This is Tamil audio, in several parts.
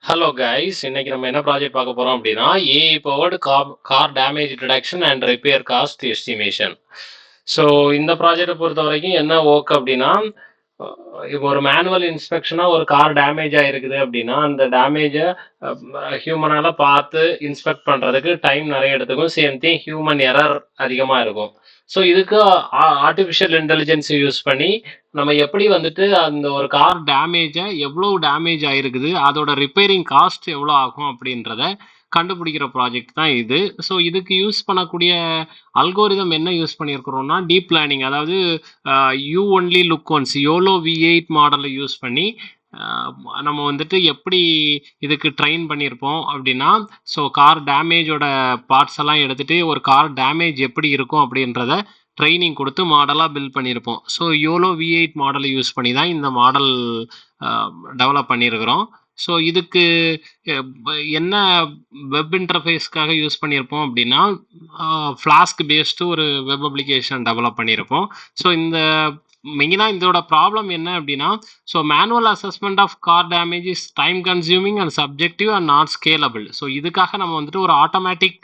ஹலோ கைஸ், இன்னைக்கு நம்ம என்ன ப்ராஜெக்ட் பார்க்க போறோம் அப்படின்னா AI powered car damage detection and repair cost estimation. So இந்த ப்ராஜெக்டை பொறுத்த வரைக்கும் என்ன ஒர்க் அப்படின்னா, இப்போ ஒரு மேனுவல் இன்ஸ்பெக்ஷனாக ஒரு கார் டேமேஜ் ஆகிருக்குது அப்படின்னா அந்த டேமேஜை ஹியூமனால் பார்த்து இன்ஸ்பெக்ட் பண்ணுறதுக்கு டைம் நிறைய எடுத்துக்கும். சேம் திங் ஹியூமன் எரர் அதிகமாக இருக்கும். ஸோ இதுக்கு ஆர்டிஃபிஷியல் இன்டெலிஜென்ஸ் யூஸ் பண்ணி நம்ம எப்படி வந்துட்டு அந்த ஒரு கார் டேமேஜை எவ்வளோ டேமேஜ் ஆயிருக்குது, அதோட ரிப்பேரிங் காஸ்ட் எவ்வளோ ஆகும் அப்படின்றத கண்டுபிடிக்கிற ப்ராஜெக்ட் தான் இது. ஸோ இதுக்கு யூஸ் பண்ணக்கூடிய அல்கோரிதம் என்ன யூஸ் பண்ணியிருக்கிறோம்னா டீப் லேர்னிங், அதாவது you only look once YOLO V8 மாடலை யூஸ் பண்ணி நம்ம வந்துட்டு எப்படி இதுக்கு ட்ரெயின் பண்ணியிருப்போம் அப்படின்னா, ஸோ கார் டேமேஜோட பார்ட்ஸ் எல்லாம் எடுத்துட்டு ஒரு கார் டேமேஜ் எப்படி இருக்கும் அப்படின்றத ட்ரைனிங் கொடுத்து மாடலாக பில்ட் பண்ணியிருப்போம். ஸோ யோலோ V8 மாடலை யூஸ் பண்ணி தான் இந்த மாடல் டெவலப் பண்ணியிருக்கிறோம். ஸோ இதுக்கு என்ன வெப் இன்டர்ஃபேஸ்க்காக யூஸ் பண்ணியிருப்போம் அப்படின்னா, ஃப்ளாஸ்க் பேஸ்டு ஒரு வெப் அப்ளிகேஷன் டெவலப் பண்ணியிருப்போம். ஸோ இந்த மெயினாக இதோட ப்ராப்ளம் என்ன அப்படின்னா, so manual assessment of car damage is time consuming and subjective and not scalable. So இதுக்காக நம்ம வந்துட்டு ஒரு ஆட்டோமேட்டிக்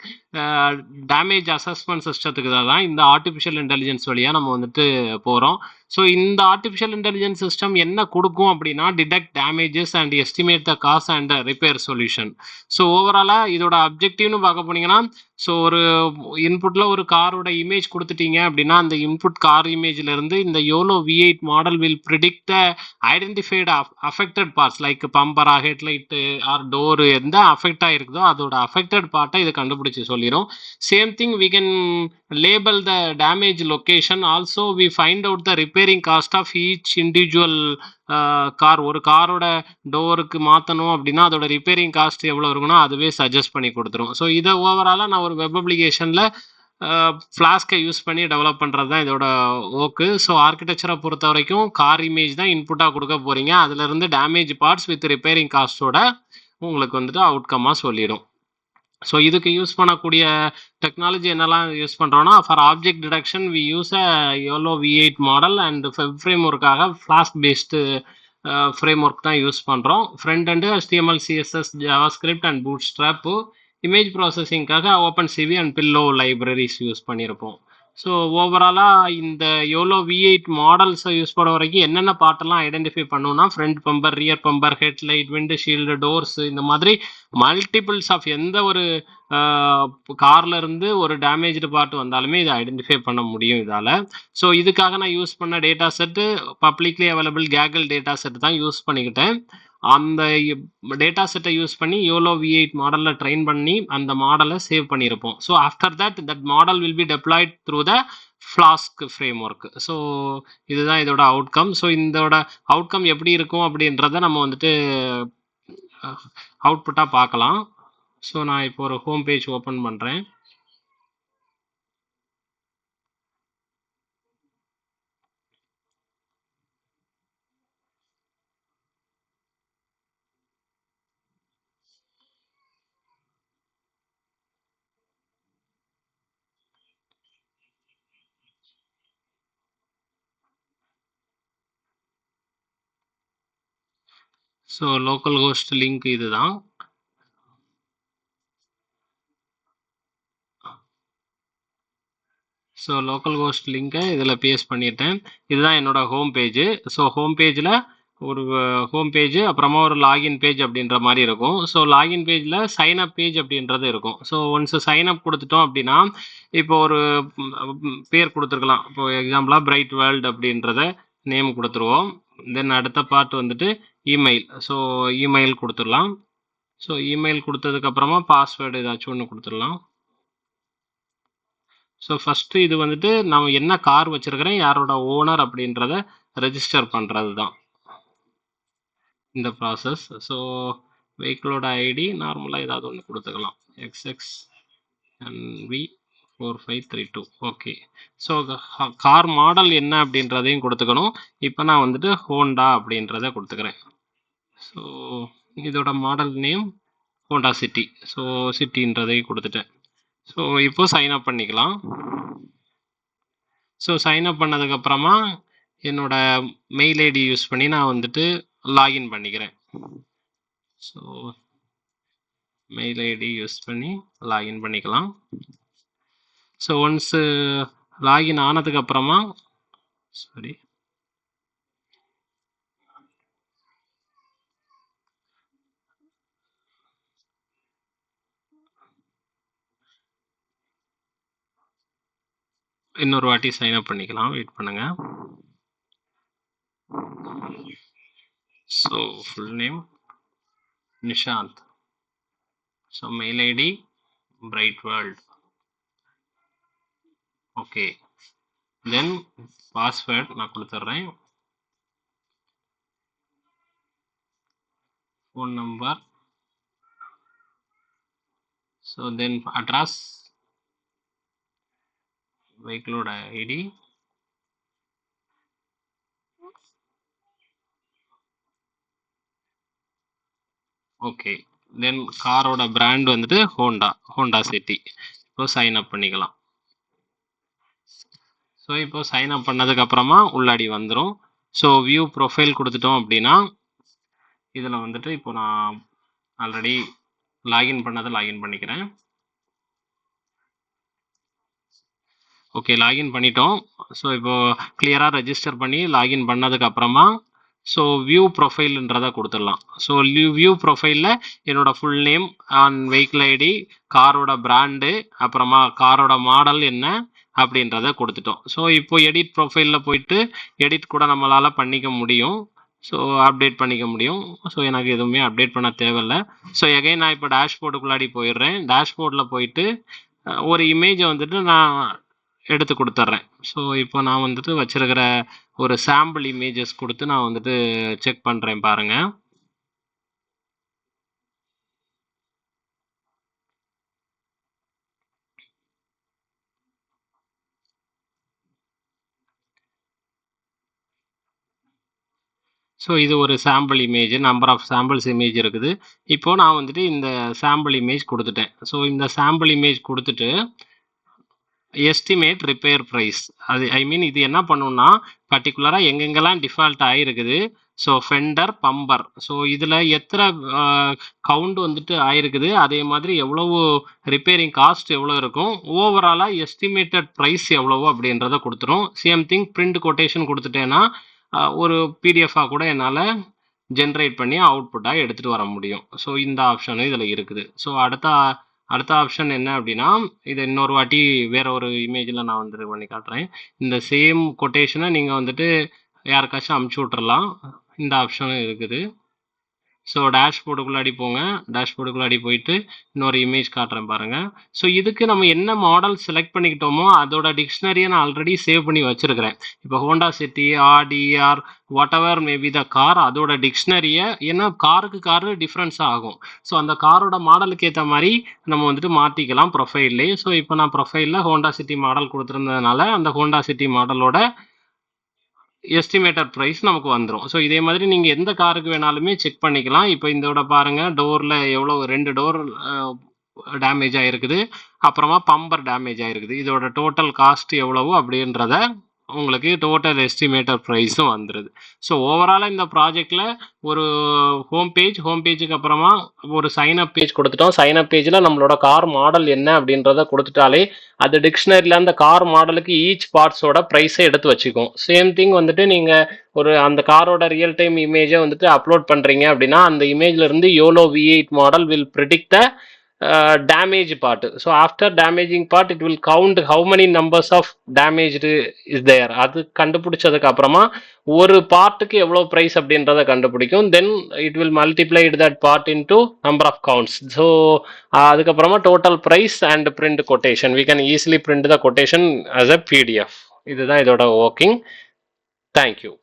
டேமேஜ் அசஸ்மெண்ட் சிஸ்டத்துக்கு தான் இந்த ஆர்டிஃபிஷியல் இன்டெலிஜென்ஸ் வழியாக நம்ம வந்துட்டு போகிறோம். ஸோ இந்த ஆர்டிஃபிஷியல் இன்டெலிஜென்ஸ் சிஸ்டம் என்ன கொடுக்கும் அப்படின்னா, detect damages and estimate the cost and repair solution. So ஓவராலாக இதோட அப்ஜெக்டிவ்னு பார்க்க போனீங்கன்னா, ஸோ ஒரு இன்புட்டில் ஒரு காரோட இமேஜ் கொடுத்துட்டீங்க அப்படின்னா அந்த இன்புட் கார் இமேஜ்லேருந்து இந்த YOLO V8 model will predict the identified affected parts like பம்பரா, ஹெட்லைட்டு ஆர் டோரு எந்த அஃபெக்ட் ஆகிருக்குதோ அதோட அஃபெக்டட் பார்ட்டை இது கண்டுபிடிச்சி சொல்லிடும். Same thing we can label the damage location. Also we find out the repairing cost of each individual car. ஒரு காரோட டோருக்கு மாற்றணும் அப்படின்னா அதோட ரிப்பேரிங் காஸ்ட் எவ்வளோ இருக்குன்னா அதுவே சஜஸ்ட் பண்ணி கொடுத்துரும். ஸோ இதை ஓவராலாக நான் ஒரு வெப் அப்ளிகேஷனில் ஃப்ளாஸ்கை யூஸ் பண்ணி டெவலப் பண்ணுறது தான் இதோட ஒர்க்கு. ஸோ ஆர்கிடெக்சரை பொறுத்த வரைக்கும் கார் இமேஜ் தான் இன்புட்டாக கொடுக்க போகிறீங்க. அதுலேருந்து டேமேஜ் பார்ட்ஸ் வித் ரிப்பேரிங் காஸ்ட்டோட உங்களுக்கு வந்துட்டு அவுட்கம்மாக சொல்லிடும். ஸோ இதுக்கு யூஸ் பண்ணக்கூடிய டெக்னாலஜி என்னெல்லாம் யூஸ் பண்ணுறோன்னா, for object detection we use a YOLO V8 model and web ஃப்ரேம் ஒர்க்காக ஃப்ளாஸ்க் பேஸ்டு ஃப்ரேம் ஒர்க் தான் யூஸ் பண்ணுறோம். Front end HTML, CSS, JavaScript and Bootstrap. Image ப்ராசஸிங்காக OpenCV and Pillow libraries use பண்ணியிருப்போம். ஸோ ஓவராலாக இந்த யோலோ V8 மாடல்ஸை யூஸ் பண்ண வரைக்கும் என்னென்ன பார்ட்டெல்லாம் ஐடென்டிஃபை பண்ணுன்னா, front bumper, rear bumper, headlight, windshield, doors, இந்த மாதிரி மல்டிபிள்ஸ் ஆஃப் எந்த ஒரு கார்ல இருந்து ஒரு டேமேஜ்டு பார்ட் வந்தாலுமே இதை ஐடென்டிஃபை பண்ண முடியும் இதால். ஸோ இதுக்காக நான் யூஸ் பண்ண data set publicly available Kaggle data set தான் யூஸ் பண்ணிக்கிட்டேன். அந்த டேட்டா செட்டை யூஸ் பண்ணி யோலோ V8 மாடலில் ட்ரெயின் பண்ணி அந்த மாடலை சேவ் பண்ணியிருப்போம். So after that model will be deployed through the flask frame work. So இதுதான் இதோட அவுட்கம். ஸோ இதோட அவுட்கம் எப்படி இருக்கும் அப்படின்றத நம்ம வந்துட்டு அவுட்புட்டாக பார்க்கலாம். ஸோ நான் இப்போ ஒரு ஹோம் பேஜ் ஓப்பன் பண்ணுறேன். ஸோ லோக்கல் ஹோஸ்ட் லிங்க் இதுதான். ஸோ லோக்கல் ஹோஸ்ட் லிங்கை இதில் பேஸ்ட் பண்ணிட்டேன். இதுதான் என்னோட ஹோம் பேஜு. ஸோ ஹோம் பேஜில் ஒரு ஹோம் பேஜ், அப்புறமா ஒரு லாகின் பேஜ் அப்படின்ற மாதிரி இருக்கும். ஸோ லாகின் பேஜில் சைன்அப் பேஜ் அப்படின்றது இருக்கும். ஸோ ஒன்ஸ் சைன்அப் கொடுத்துட்டோம் அப்படின்னா இப்போ ஒரு பேர் கொடுத்துருக்கலாம். இப்போ எக்ஸாம்பிளாக பிரைட் வேர்ல்டு அப்படின்றத நேம் கொடுத்துருவோம். தென் அடுத்த பார்ட் வந்துட்டு இமெயில். ஸோ இமெயில் கொடுத்துடலாம். ஸோ இமெயில் கொடுத்ததுக்கப்புறமா பாஸ்வேர்டு ஏதாச்சும் ஒன்று கொடுத்துடலாம். ஸோ ஃபஸ்ட்டு இது வந்துட்டு நான் என்ன கார் வச்சுருக்கிறேன், யாரோட ஓனர் அப்படின்றத ரெஜிஸ்டர் பண்ணுறது தான் இந்த ப்ராசஸ். ஸோ வெஹிக்கிளோட ஐடி நார்மலாக ஏதாவது ஒன்று கொடுத்துக்கலாம், XXNV4532. Okay. So car model என்ன அப்படின்றதையும் கொடுத்துக்கணும். இப்போ நான் வந்துட்டு ஹோண்டா அப்படின்றத கொடுத்துக்கிறேன். ஸோ இதோட model name Honda City. So சிட்டின்றதையும் கொடுத்துட்டேன். ஸோ இப்போ சைன்அப் பண்ணிக்கலாம். ஸோ சைன்அப் பண்ணதுக்கப்புறமா என்னோட மெயில் ஐடி யூஸ் பண்ணி நான் வந்துட்டு லாகின் பண்ணிக்கிறேன். ஸோ மெயில் ஐடி யூஸ் பண்ணி லாகின் பண்ணிக்கலாம். ஸோ ஒன்ஸ் லாகின் ஆனதுக்கு அப்புறமா இன்னொரு வாட்டி சைன் அப் பண்ணிக்கலாம். வெயிட் பண்ணுங்க. So full name Nishanth. So mail ID bright world. Okay, then password நான் கொடுத்துட்றேன். Phone number. So then address, வெஹிக்கிளோட ஐடி, ஓகே, தென் காரோட பிராண்ட் வந்துட்டு ஹோண்டா சிட்டி. இப்போ சைன் அப் பண்ணிக்கலாம். ஸோ இப்போ சைன் அப் பண்ணதுக்கு அப்புறமா உள்ளாடி வந்துடும். ஸோ வியூ ப்ரொஃபைல் கொடுத்துட்டோம் அப்படின்னா இதில் வந்துட்டு இப்போ நான் ஆல்ரெடி லாகின் பண்ணதை லாகின் பண்ணிக்கிறேன். ஓகே, லாகின் பண்ணிட்டோம். ஸோ இப்போ கிளியராக ரெஜிஸ்டர் பண்ணி லாகின் பண்ணதுக்கு அப்புறமா ஸோ வியூ ப்ரொஃபைல்ன்றதை கொடுத்துடலாம். ஸோ வியூ ப்ரொஃபைலில் என்னோட full name and vehicle ID, காரோட பிராண்டு, அப்புறமா காரோட மாடல் என்ன அப்படின்றத கொடுத்துட்டோம். ஸோ இப்போ எடிட் ப்ரொஃபைலில் போயிட்டு எடிட் கூட நம்மளால் பண்ணிக்க முடியும். ஸோ அப்டேட் பண்ணிக்க முடியும். ஸோ எனக்கு எதுவுமே அப்டேட் பண்ண தேவையில்லை. ஸோ எகைன் நான் இப்போ டேஷ்போர்டுக்குள்ளாடி போயிடுறேன். டேஷ்போர்டில் போயிட்டு ஒரு இமேஜை வந்துட்டு நான் எடுத்து கொடுத்துட்றேன். ஸோ இப்போ நான் வந்துட்டு வச்சிருக்கிற ஒரு சாம்பிள் இமேஜஸ் கொடுத்து நான் வந்துட்டு செக் பண்ணுறேன் பாருங்க. ஸோ இது ஒரு sample image, number of samples image இருக்குது. இப்போ நான் வந்துட்டு இந்த சாம்பிள் இமேஜ் கொடுத்துட்டேன். ஸோ இந்த சாம்பிள் இமேஜ் கொடுத்துட்டு எஸ்டிமேட் ரிப்பேர் ப்ரைஸ், அது இது என்ன பண்ணுன்னா பர்டிகுலராக எங்கெங்கெல்லாம் டிஃபால்ட் ஆகிருக்குது. ஸோ ஃபெண்டர், பம்பர், ஸோ இதில் எத்தனை கவுண்ட் வந்துட்டு ஆயிருக்குது, அதே மாதிரி எவ்வளவு ரிப்பேரிங் காஸ்ட் எவ்வளோ இருக்கும், ஓவராலாக எஸ்டிமேட்டட் ப்ரைஸ் எவ்வளவு அப்படின்றத கொடுத்துரும். சேம் திங் பிரிண்ட் கொட்டேஷன் கொடுத்துட்டேன்னா ஒரு பிடிஎஃபாக கூட என்னால் ஜென்ரேட் பண்ணி அவுட்புட்டாக எடுத்துகிட்டு வர முடியும். ஸோ இந்த ஆப்ஷனும் இதில் இருக்குது. ஸோ அடுத்த ஆப்ஷன் என்ன அப்படின்னா, இதை இன்னொரு வாட்டி வேற ஒரு இமேஜில் நான் வந்துட்டு பண்ணி காட்டுறேன். இந்த சேம் கொட்டேஷனை நீங்கள் வந்துட்டு யாருக்காச்சும் அமுச்சு விட்றலாம். இந்த ஆப்ஷனும் இருக்குது. ஸோ டேஷ்போர்டுக்குள்ளாடி போங்க. டேஷ்போர்டுக்குள்ளாடி போயிட்டு இன்னொரு இமேஜ் காட்டுறேன் பாருங்கள். ஸோ இதுக்கு நம்ம என்ன மாடல் செலக்ட் பண்ணிக்கிட்டோமோ அதோட டிக்ஷனரியை நான் ஆல்ரெடி சேவ் பண்ணி வச்சுருக்கிறேன். இப்போ Honda City, or whatever maybe the car, அதோட டிக்ஷனரியை, ஏன்னா காருக்கு காரு டிஃப்ரென்ஸ் ஆகும். ஸோ அந்த காரோட மாடலுக்கு ஏற்ற மாதிரி நம்ம வந்துட்டு மாற்றிக்கலாம் ப்ரொஃபைல்லே. ஸோ இப்போ நான் ப்ரொஃபைலில் ஹோண்டா சிட்டி மாடல் கொடுத்துருந்ததுனால அந்த ஹோண்டா சிட்டி மாடலோட எஸ்டிமேட்டட் ப்ரைஸ் நமக்கு வந்துடும். ஸோ இதே மாதிரி நீங்கள் எந்த காருக்கு வேணாலுமே செக் பண்ணிக்கலாம். இப்போ இதோட பாருங்கள், டோரில் எவ்வளோ 2 டோர் டேமேஜ் ஆகிருக்குது, அப்புறமா பம்பர் டேமேஜ் ஆகிருக்குது. இதோட டோட்டல் காஸ்ட் எவ்வளவு அப்படின்றத உங்களுக்கு டோட்டல் எஸ்டிமேட்டட் ப்ரைஸும் வந்துடுது. ஸோ ஓவராலாக இந்த ப்ராஜெக்டில் ஒரு ஹோம் பேஜுக்கு அப்புறமா ஒரு சைன்அப் பேஜ் கொடுத்துட்டோம். சைன்அப் பேஜில் நம்மளோட கார் மாடல் என்ன அப்படின்றத கொடுத்துட்டாலே அது டிக்ஷனரியில் அந்த கார் மாடலுக்கு ஈச் பார்ட்ஸோட ப்ரைஸை எடுத்து வச்சுக்கும். சேம் திங் வந்துட்டு நீங்கள் ஒரு அந்த காரோட ரியல் டைம் இமேஜை வந்துட்டு அப்லோட் பண்ணுறீங்க அப்படின்னா அந்த இமேஜ்லேருந்து YOLO V8 model will predict the damage part. So after damaging part it will count how many numbers of damaged is there. அது கண்டுபிடிச்சதுக்கு அப்புறமா ஒரு பார்ட்டுக்கு எவ்வளோ ப்ரைஸ் அப்படின்றத கண்டுபிடிக்கும். Then it will multiplied that part into number of counts. So அதுக்கப்புறமா total price and print quotation, we can easily print the quotation as a PDF. இதுதான் இதோட ஒர்க்கிங். தேங்க்யூ.